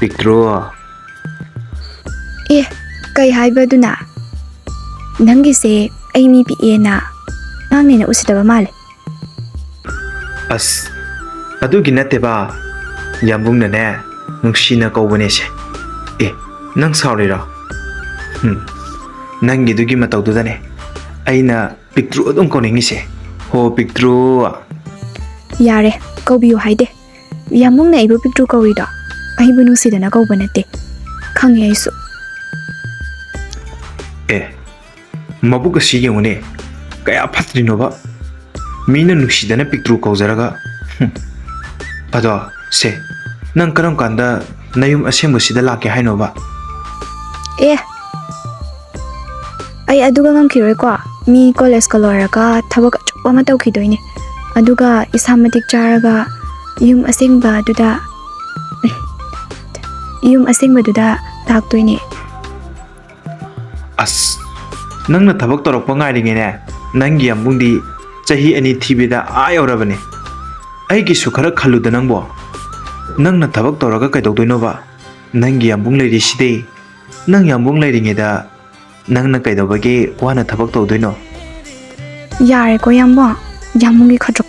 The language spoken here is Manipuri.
piktru. Kay haibaduna. Nanggise ay mi piena. Nangni na usitaba male. As, adugi natte ba? Yambung na ne, nungshina kaubane siya. Nang sorry ra. Nanggi dugi matoududane. Eina piktru adum kouningngise. Ho piktru. Yare, kaubiyo haide. Yamung na ibu piktru kaurido. Aibu nusidana kaubanate. Kangi aisu. Mabuk asi yengune. Kaya patrino ba? Mina nungsidana piktru kauzaraga. Ado, se. Nang karam kanda nayum asem sida lake haino ba? Ay aduga ngamkiroi ko. Mi college ka loiraga thabak achukpa ma tawkhidoine. Aduga isamatik charaga yum asengba duda taktoine. As, nang na thabak torok pa ngairingene. Nanggi yambungdi chahi ani thibida ayaurabane. Aigi sukhara khaluda nangbo. Nang na thabak toraga kaidokdoino ba? Nanggi yambung leiriside. Nang yambung leiringeda nang na kaidobage wana thabak tawdoino. Yare ko yambo. Yamungi khajok